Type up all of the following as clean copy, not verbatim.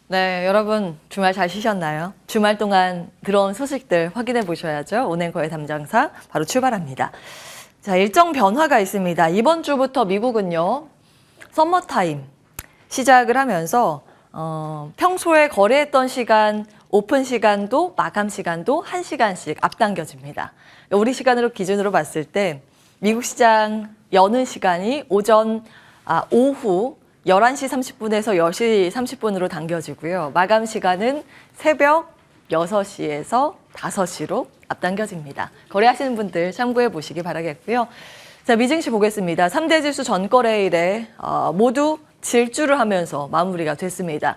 네, 여러분 주말 잘 쉬셨나요? 주말 동안 들어온 소식들 확인해 보셔야죠. 오늘 담장사 바로 출발합니다. 자, 일정 변화가 있습니다. 이번 주부터 미국은요, 썸머타임 시작을 하면서 평소에 거래했던 시간, 오픈 시간도 마감 시간도 1시간씩 앞당겨집니다. 우리 시간으로 기준으로 봤을 때 미국 시장 여는 시간이 오후 11시 30분에서 10시 30분으로 당겨지고요. 마감 시간은 새벽 6시에서 5시로 앞당겨집니다. 거래하시는 분들 참고해 보시기 바라겠고요. 자, 미증시 보겠습니다. 3대 지수 전거래일에 모두 질주를 하면서 마무리가 됐습니다.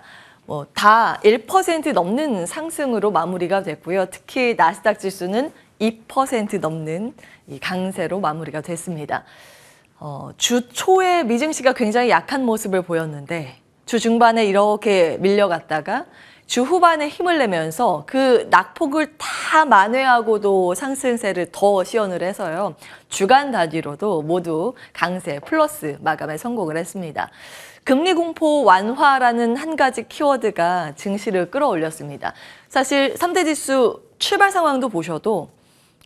다 1% 넘는 상승으로 마무리가 됐고요. 특히 나스닥 지수는 2% 넘는 이 강세로 마무리가 됐습니다. 주 초에 미증시가 굉장히 약한 모습을 보였는데 주 중반에 이렇게 밀려갔다가 주 후반에 힘을 내면서 그 낙폭을 다 만회하고도 상승세를 더 시연을 해서요. 주간 단위로도 모두 강세 플러스 마감에 성공을 했습니다. 금리 공포 완화라는 한 가지 키워드가 증시를 끌어올렸습니다. 사실 3대 지수 출발 상황도 보셔도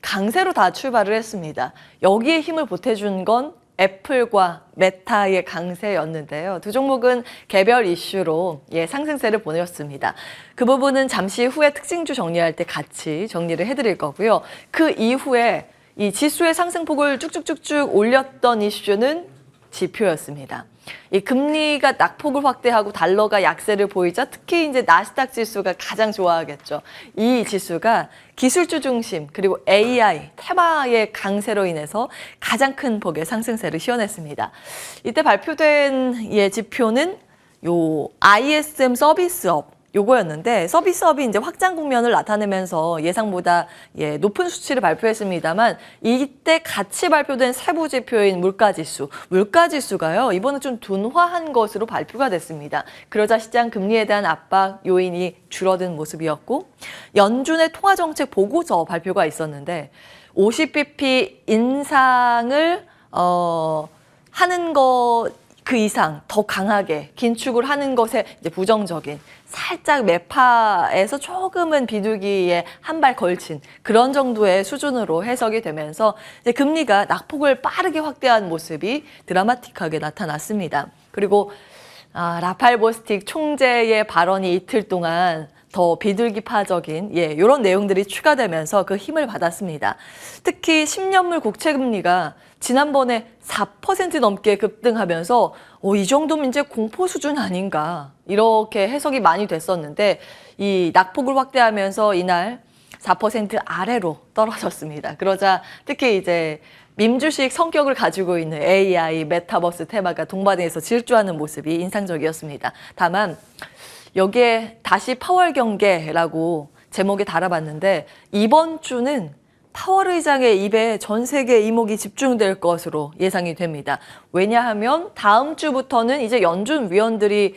강세로 다 출발을 했습니다. 여기에 힘을 보태준 건 애플과 메타의 강세였는데요. 두 종목은 개별 이슈로 상승세를 보내었습니다. 그 부분은 잠시 후에 특징주 정리할 때 같이 정리를 해드릴 거고요. 그 이후에 이 지수의 상승폭을 쭉쭉쭉쭉 올렸던 이슈는 지표였습니다. 이 금리가 낙폭을 확대하고 달러가 약세를 보이자 특히 이제 나스닥 지수가 가장 좋아하겠죠. 이 지수가 기술주 중심 그리고 AI 테마의 강세로 인해서 가장 큰 폭의 상승세를 시연했습니다. 이때 발표된 지표는 요 ISM 서비스업 요거였는데 서비스업이 이제 확장 국면을 나타내면서 예상보다 높은 수치를 발표했습니다만 이때 같이 발표된 세부 지표인 물가지수가요 이번에 좀 둔화한 것으로 발표가 됐습니다. 그러자 시장 금리에 대한 압박 요인이 줄어든 모습이었고 연준의 통화정책 보고서 발표가 있었는데 50bp 인상을 하는 것 그 이상 더 강하게 긴축을 하는 것에 이제 부정적인 살짝 매파에서 조금은 비둘기에 한 발 걸친 그런 정도의 수준으로 해석이 되면서 이제 금리가 낙폭을 빠르게 확대한 모습이 드라마틱하게 나타났습니다. 그리고 라팔 보스틱 총재의 발언이 이틀 동안 더 비둘기파적인 이런 내용들이 추가되면서 그 힘을 받았습니다. 특히 10년물 국채금리가 지난번에 4% 넘게 급등하면서 이 정도면 이제 공포 수준 아닌가 이렇게 해석이 많이 됐었는데 이 낙폭을 확대하면서 이날 4% 아래로 떨어졌습니다. 그러자 특히 이제 밈주식 성격을 가지고 있는 AI, 메타버스 테마가 동반해서 질주하는 모습이 인상적이었습니다. 다만 여기에 다시 파월 경계라고 제목에 달아봤는데 이번 주는 파월 의장의 입에 전 세계 이목이 집중될 것으로 예상이 됩니다. 왜냐하면 다음 주부터는 이제 연준 위원들이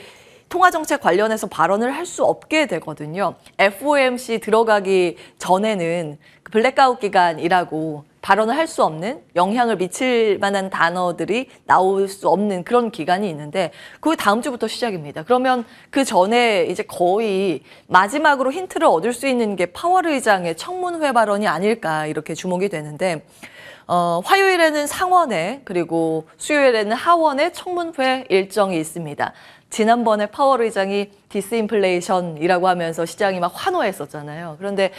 통화정책 관련해서 발언을 할 수 없게 되거든요. FOMC 들어가기 전에는 블랙아웃 기간이라고 발언을 할 수 없는 영향을 미칠 만한 단어들이 나올 수 없는 그런 기간이 있는데 그 다음 주부터 시작입니다. 그러면 그 전에 이제 거의 마지막으로 힌트를 얻을 수 있는 게 파월 의장의 청문회 발언이 아닐까 이렇게 주목이 되는데 화요일에는 상원에 그리고 수요일에는 하원에 청문회 일정이 있습니다. 지난번에 파월 의장이 디스인플레이션이라고 하면서 시장이 막 환호했었잖아요. 그런데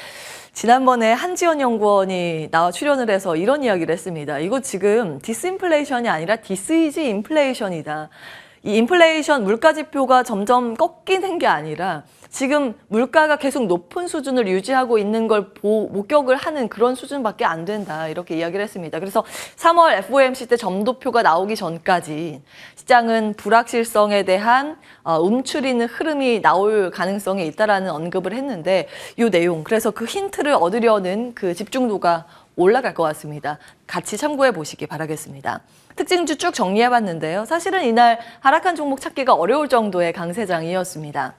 지난번에 한지원 연구원이 나와 출연을 해서 이런 이야기를 했습니다. 이거 지금 디스인플레이션이 아니라 디스이즈 인플레이션이다. 이 인플레이션 물가지표가 점점 꺾이는 게 아니라 지금 물가가 계속 높은 수준을 유지하고 있는 걸 목격을 하는 그런 수준밖에 안 된다. 이렇게 이야기를 했습니다. 그래서 3월 FOMC 때 점도표가 나오기 전까지 시장은 불확실성에 대한 움츠리는 흐름이 나올 가능성이 있다라는 언급을 했는데 이 내용, 그래서 그 힌트를 얻으려는 그 집중도가 올라갈 것 같습니다. 같이 참고해 보시기 바라겠습니다. 특징주 쭉 정리해봤는데요. 사실은 이날 하락한 종목 찾기가 어려울 정도의 강세장이었습니다.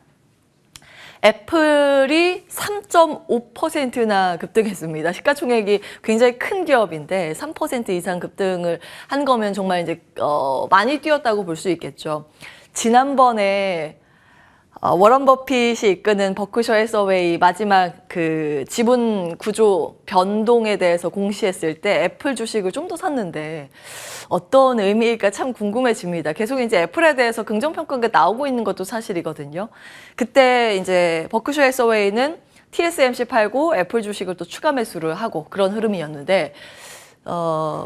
애플이 3.5%나 급등했습니다. 시가총액이 굉장히 큰 기업인데 3% 이상 급등을 한 거면 정말 이제 많이 뛰었다고 볼 수 있겠죠. 지난번에 워런 버핏이 이끄는 버크셔 해서웨이 마지막 그 지분 구조 변동에 대해서 공시했을 때 애플 주식을 좀 더 샀는데 어떤 의미일까 참 궁금해집니다. 계속 이제 애플에 대해서 긍정평가가 나오고 있는 것도 사실이거든요. 그때 이제 버크셔 해서웨이는 TSMC 팔고 애플 주식을 또 추가 매수를 하고 그런 흐름이었는데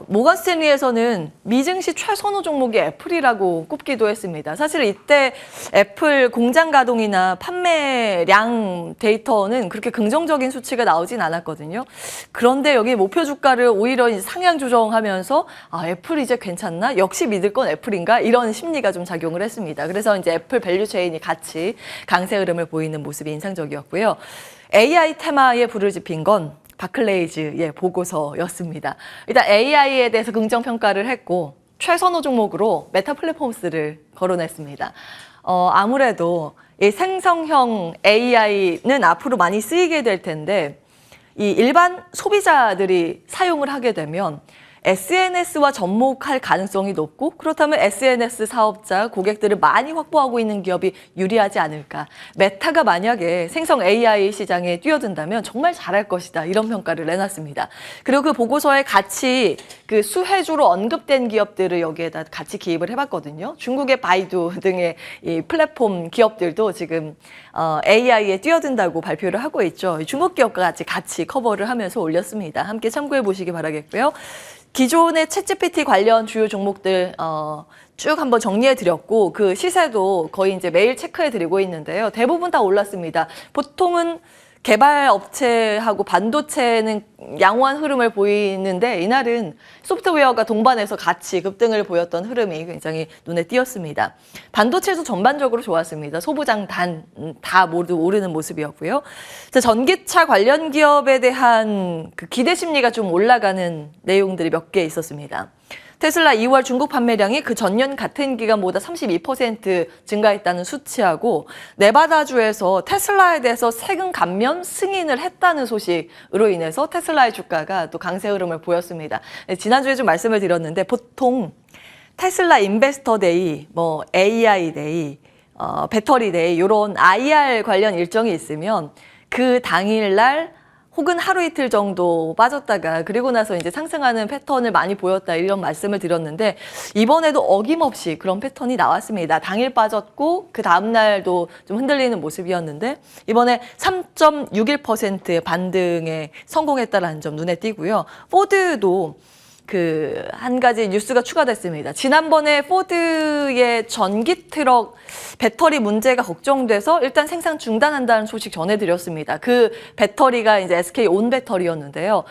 모건 스탠리에서는 미증시 최선호 종목이 애플이라고 꼽기도 했습니다. 사실 이때 애플 공장 가동이나 판매량 데이터는 그렇게 긍정적인 수치가 나오진 않았거든요. 그런데 여기 목표 주가를 오히려 이제 상향 조정하면서 애플 이제 괜찮나? 역시 믿을 건 애플인가? 이런 심리가 좀 작용을 했습니다. 그래서 이제 애플 밸류 체인이 같이 강세 흐름을 보이는 모습이 인상적이었고요. AI 테마에 불을 지핀 건 바클레이즈의 보고서였습니다. 일단 AI에 대해서 긍정평가를 했고 최선호 종목으로 메타 플랫폼스를 거론했습니다. 아무래도 이 생성형 AI는 앞으로 많이 쓰이게 될 텐데 이 일반 소비자들이 사용을 하게 되면 SNS와 접목할 가능성이 높고 그렇다면 SNS 사업자, 고객들을 많이 확보하고 있는 기업이 유리하지 않을까. 메타가 만약에 생성 AI 시장에 뛰어든다면 정말 잘할 것이다. 이런 평가를 내놨습니다. 그리고 그 보고서에 같이 그 수혜주로 언급된 기업들을 여기에다 같이 기입을 해봤거든요. 중국의 바이두 등의 이 플랫폼 기업들도 지금 AI에 뛰어든다고 발표를 하고 있죠. 중국 기업과 같이 커버를 하면서 올렸습니다. 함께 참고해 보시기 바라겠고요. 기존의 챗GPT 관련 주요 종목들 쭉 한번 정리해 드렸고 그 시세도 거의 이제 매일 체크해 드리고 있는데요. 대부분 다 올랐습니다. 보통은 개발 업체하고 반도체는 양호한 흐름을 보이는데 이날은 소프트웨어가 동반해서 같이 급등을 보였던 흐름이 굉장히 눈에 띄었습니다. 반도체도 전반적으로 좋았습니다. 소부장 단 다 모두 오르는 모습이었고요. 전기차 관련 기업에 대한 그 기대 심리가 좀 올라가는 내용들이 몇 개 있었습니다. 테슬라 2월 중국 판매량이 그 전년 같은 기간보다 32% 증가했다는 수치하고 네바다주에서 테슬라에 대해서 세금 감면 승인을 했다는 소식으로 인해서 테슬라의 주가가 또 강세 흐름을 보였습니다. 지난주에 좀 말씀을 드렸는데 보통 테슬라 인베스터 데이, 뭐 AI 데이, 배터리 데이 이런 IR 관련 일정이 있으면 그 당일날 혹은 하루 이틀 정도 빠졌다가 그리고 나서 이제 상승하는 패턴을 많이 보였다 이런 말씀을 드렸는데 이번에도 어김없이 그런 패턴이 나왔습니다. 당일 빠졌고 그 다음날도 좀 흔들리는 모습이었는데 이번에 3.61%의 반등에 성공했다는 점 눈에 띄고요. 포드도 그 한 가지 뉴스가 추가됐습니다. 지난번에 포드의 전기 트럭 배터리 문제가 걱정돼서 일단 생산 중단한다는 소식 전해드렸습니다. 그 배터리가 이제 SK 온 배터리였는데요.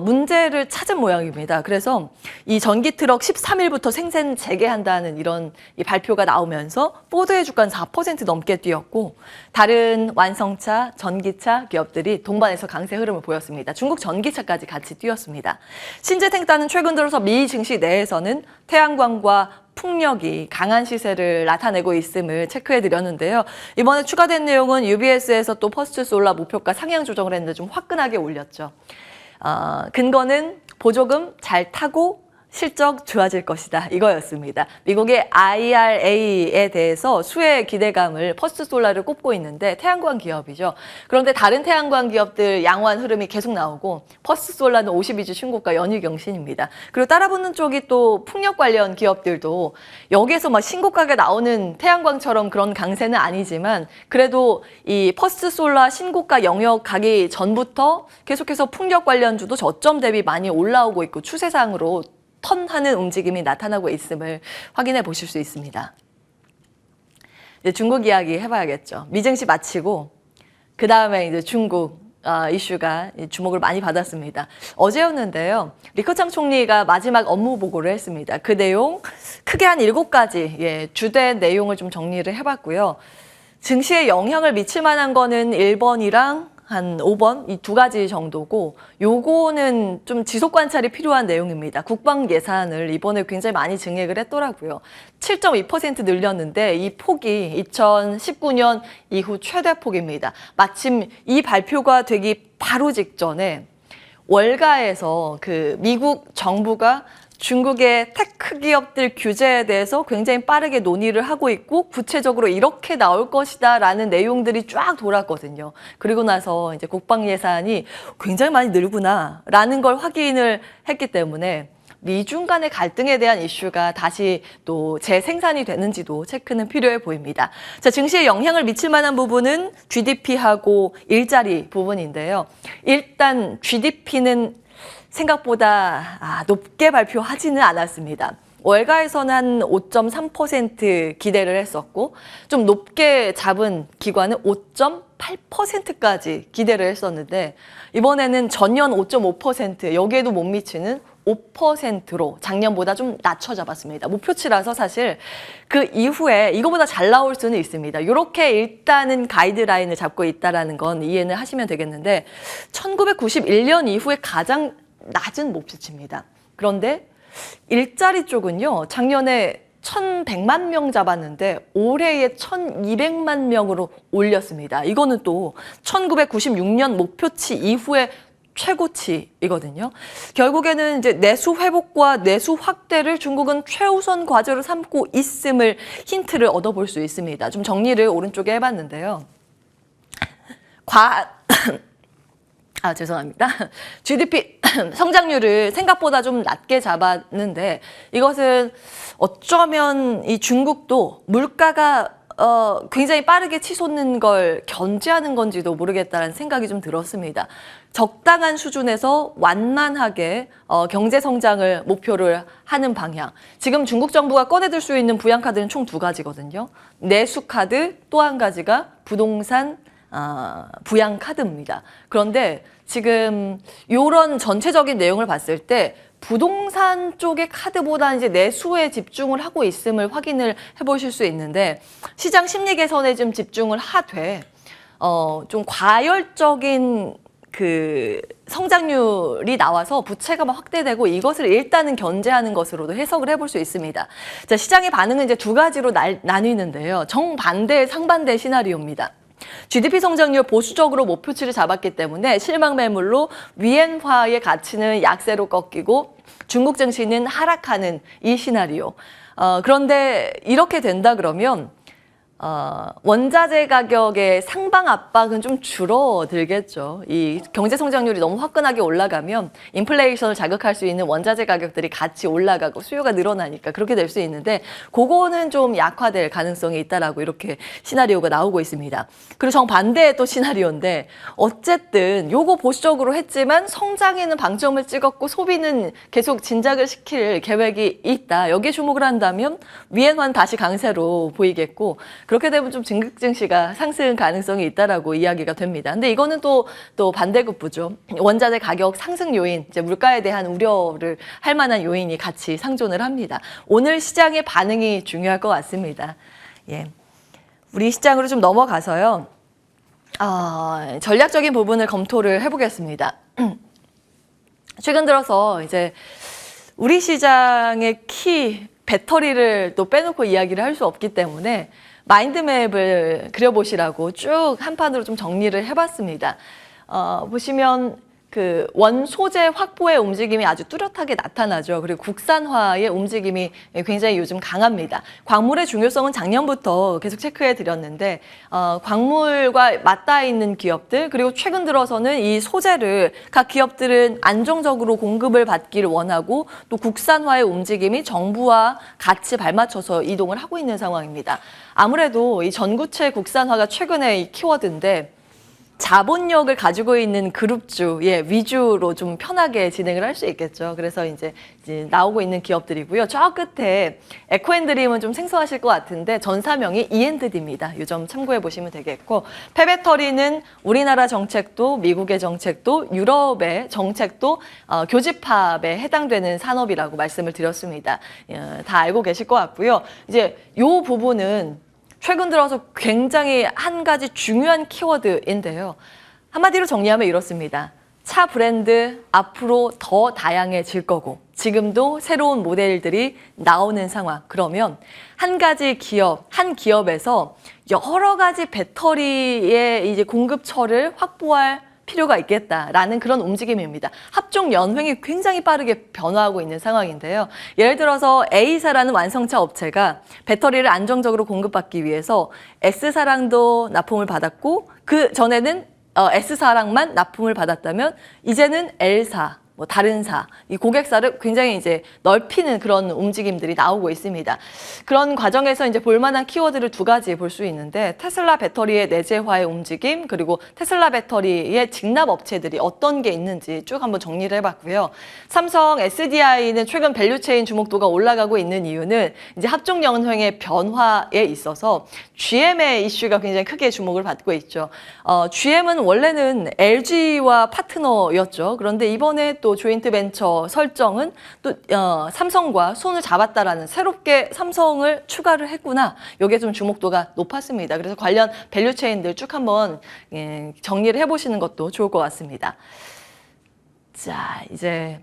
문제를 찾은 모양입니다. 그래서 이 전기 트럭 13일부터 생산 재개한다는 이런 이 발표가 나오면서 포드의 주가는 4% 넘게 뛰었고 다른 완성차, 전기차 기업들이 동반해서 강세 흐름을 보였습니다. 중국 전기차까지 같이 뛰었습니다. 신재생단은 최근 들어서 미 증시 내에서는 태양광과 풍력이 강한 시세를 나타내고 있음을 체크해 드렸는데요. 이번에 추가된 내용은 UBS에서 또 퍼스트 솔라 목표가 상향 조정을 했는데 좀 화끈하게 올렸죠. 근거는 보조금 잘 타고 실적 좋아질 것이다 이거였습니다. 미국의 IRA에 대해서 수혜 기대감을 퍼스트 솔라를 꼽고 있는데 태양광 기업이죠. 그런데 다른 태양광 기업들 양호한 흐름이 계속 나오고 퍼스트 솔라는 52주 신고가 연휴 경신입니다. 그리고 따라붙는 쪽이 또 풍력 관련 기업들도 여기에서 막 신고가가 나오는 태양광처럼 그런 강세는 아니지만 그래도 이 퍼스트 솔라 신고가 영역 가기 전부터 계속해서 풍력 관련주도 저점 대비 많이 올라오고 있고 추세상으로 턴하는 움직임이 나타나고 있음을 확인해 보실 수 있습니다. 이제 중국 이야기 해봐야겠죠. 미증시 마치고 그 다음에 이제 중국 이슈가 주목을 많이 받았습니다. 어제였는데요. 리커창 총리가 마지막 업무 보고를 했습니다. 그 내용 크게 한 7가지 주된 내용을 좀 정리를 해봤고요. 증시에 영향을 미칠 만한 거는 1번이랑 한 5번 이 2가지 정도고 요거는 좀 지속 관찰이 필요한 내용입니다. 국방 예산을 이번에 굉장히 많이 증액을 했더라고요. 7.2% 늘렸는데 이 폭이 2019년 이후 최대 폭입니다. 마침 이 발표가 되기 바로 직전에 월가에서 그 미국 정부가 중국의 테크 기업들 규제에 대해서 굉장히 빠르게 논의를 하고 있고 구체적으로 이렇게 나올 것이다라는 내용들이 쫙 돌았거든요. 그리고 나서 이제 국방 예산이 굉장히 많이 늘구나라는 걸 확인을 했기 때문에 미중 간의 갈등에 대한 이슈가 다시 또 재생산이 되는지도 체크는 필요해 보입니다. 자, 증시에 영향을 미칠 만한 부분은 GDP하고 일자리 부분인데요. 일단 GDP는 생각보다 높게 발표하지는 않았습니다. 월가에서는 한 5.3% 기대를 했었고 좀 높게 잡은 기관은 5.8%까지 기대를 했었는데 이번에는 전년 5.5% 여기에도 못 미치는 5%로 작년보다 좀 낮춰 잡았습니다. 목표치라서 사실 그 이후에 이거보다 잘 나올 수는 있습니다. 이렇게 일단은 가이드라인을 잡고 있다는 건 이해는 하시면 되겠는데 1991년 이후에 가장 낮은 목표치입니다. 그런데 일자리 쪽은요. 작년에 1,100만 명 잡았는데 올해에 1,200만 명으로 올렸습니다. 이거는 또 1996년 목표치 이후에 최고치이거든요. 결국에는 이제 내수 회복과 내수 확대를 중국은 최우선 과제로 삼고 있음을 힌트를 얻어볼 수 있습니다. 좀 정리를 오른쪽에 해봤는데요. 죄송합니다. GDP 성장률을 생각보다 좀 낮게 잡았는데 이것은 어쩌면 이 중국도 물가가 굉장히 빠르게 치솟는 걸 견제하는 건지도 모르겠다는 생각이 좀 들었습니다. 적당한 수준에서 완만하게 경제 성장을 목표를 하는 방향. 지금 중국 정부가 꺼내들 수 있는 부양카드는 총 2가지거든요. 내수카드, 또 한 가지가 부동산 부양카드입니다. 그런데 지금 이런 전체적인 내용을 봤을 때 부동산 쪽의 카드보다 이제 내수에 집중을 하고 있음을 확인을 해보실 수 있는데 시장 심리 개선에 좀 집중을 하되 좀 과열적인 그 성장률이 나와서 부채가 막 확대되고 이것을 일단은 견제하는 것으로도 해석을 해볼 수 있습니다. 자, 시장의 반응은 이제 2가지로 나뉘는데요. 정반대, 상반대 시나리오입니다. GDP 성장률 보수적으로 목표치를 잡았기 때문에 실망 매물로 위엔화의 가치는 약세로 꺾이고 중국 증시는 하락하는 이 시나리오. 그런데 이렇게 된다 그러면 원자재 가격의 상방 압박은 좀 줄어들겠죠. 이 경제 성장률이 너무 화끈하게 올라가면 인플레이션을 자극할 수 있는 원자재 가격들이 같이 올라가고 수요가 늘어나니까 그렇게 될 수 있는데 그거는 좀 약화될 가능성이 있다라고 이렇게 시나리오가 나오고 있습니다. 그리고 정반대의 또 시나리오인데 어쨌든 요거 보수적으로 했지만 성장에는 방점을 찍었고 소비는 계속 진작을 시킬 계획이 있다. 여기에 주목을 한다면 위엔화는 다시 강세로 보이겠고 그렇게 되면 좀 중국 증시가 상승 가능성이 있다라고 이야기가 됩니다. 근데 이거는 또 반대급부죠. 원자재 가격 상승 요인, 이제 물가에 대한 우려를 할 만한 요인이 같이 상존을 합니다. 오늘 시장의 반응이 중요할 것 같습니다. 예. 우리 시장으로 좀 넘어가서요. 전략적인 부분을 검토를 해보겠습니다. 최근 들어서 이제 우리 시장의 키 배터리를 또 빼놓고 이야기를 할 수 없기 때문에 마인드맵을 그려보시라고 쭉 한 판으로 좀 정리를 해봤습니다. 보시면 그 원소재 확보의 움직임이 아주 뚜렷하게 나타나죠. 그리고 국산화의 움직임이 굉장히 요즘 강합니다. 광물의 중요성은 작년부터 계속 체크해 드렸는데 광물과 맞닿아 있는 기업들 그리고 최근 들어서는 이 소재를 각 기업들은 안정적으로 공급을 받기를 원하고 또 국산화의 움직임이 정부와 같이 발맞춰서 이동을 하고 있는 상황입니다. 아무래도 이 전구체 국산화가 최근에 이 키워드인데 자본력을 가지고 있는 그룹주 위주로 좀 편하게 진행을 할 수 있겠죠. 그래서 이제 나오고 있는 기업들이고요. 저 끝에 에코앤드림은 좀 생소하실 것 같은데 전사명이 E&D입니다. 이 점 참고해 보시면 되겠고 폐배터리는 우리나라 정책도 미국의 정책도 유럽의 정책도 교집합에 해당되는 산업이라고 말씀을 드렸습니다. 다 알고 계실 것 같고요. 이제 이 부분은 최근 들어서 굉장히 한 가지 중요한 키워드인데요. 한마디로 정리하면 이렇습니다. 차 브랜드 앞으로 더 다양해질 거고 지금도 새로운 모델들이 나오는 상황. 그러면 한 가지 기업, 한 기업에서 여러 가지 배터리의 이제 공급처를 확보할 필요가 있겠다라는 그런 움직임입니다. 합종 연횡이 굉장히 빠르게 변화하고 있는 상황인데요. 예를 들어서 A사라는 완성차 업체가 배터리를 안정적으로 공급받기 위해서 S사랑도 납품을 받았고 그 전에는 S사랑만 납품을 받았다면 이제는 L사, 뭐 다른 사, 이 고객사를 굉장히 이제 넓히는 그런 움직임들이 나오고 있습니다. 그런 과정에서 이제 볼만한 키워드를 두 가지 볼 수 있는데 테슬라 배터리의 내재화의 움직임 그리고 테슬라 배터리의 직납 업체들이 어떤 게 있는지 쭉 한번 정리를 해봤고요. 삼성 SDI는 최근 밸류체인 주목도가 올라가고 있는 이유는 이제 합종 연횡의 변화에 있어서 GM의 이슈가 굉장히 크게 주목을 받고 있죠. GM은 원래는 LG와 파트너였죠. 그런데 이번에 또 조인트 벤처 설정은 또 삼성과 손을 잡았다라는 새롭게 삼성을 추가를 했구나. 이게 좀 주목도가 높았습니다. 그래서 관련 밸류체인들 쭉 한번 정리를 해보시는 것도 좋을 것 같습니다. 자, 이제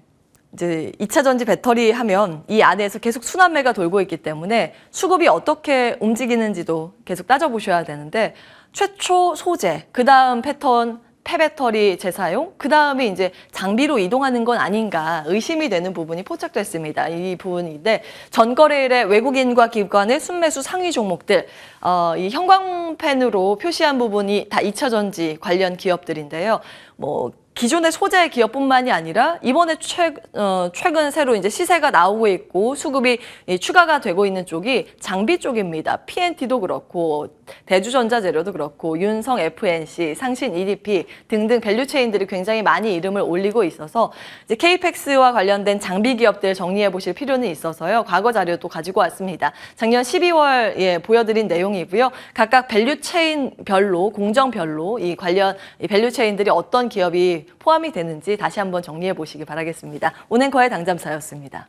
2차 전지 배터리 하면 이 안에서 계속 순환매가 돌고 있기 때문에 수급이 어떻게 움직이는지도 계속 따져보셔야 되는데 최초 소재, 그 다음 패턴, 폐배터리 재사용, 그 다음에 이제 장비로 이동하는 건 아닌가 의심이 되는 부분이 포착됐습니다. 이 부분인데 전거래일에 외국인과 기관의 순매수 상위 종목들, 이 형광펜으로 표시한 부분이 다 2차 전지 관련 기업들인데요. 뭐 기존의 소재 기업뿐만이 아니라 이번에 최근 새로 이제 시세가 나오고 있고 수급이 추가가 되고 있는 쪽이 장비 쪽입니다. PNT도 그렇고 대주전자재료도 그렇고 윤성 FNC, 상신 EDP 등등 밸류체인들이 굉장히 많이 이름을 올리고 있어서 이제 KPEX와 관련된 장비 기업들 정리해 보실 필요는 있어서요. 과거 자료도 가지고 왔습니다. 작년 12월에 보여드린 내용이고요. 각각 밸류체인별로 공정별로 이 관련 밸류체인들이 어떤 기업이 포함이 되는지 다시 한번 정리해 보시기 바라겠습니다. 온앵커의 당잠사였습니다.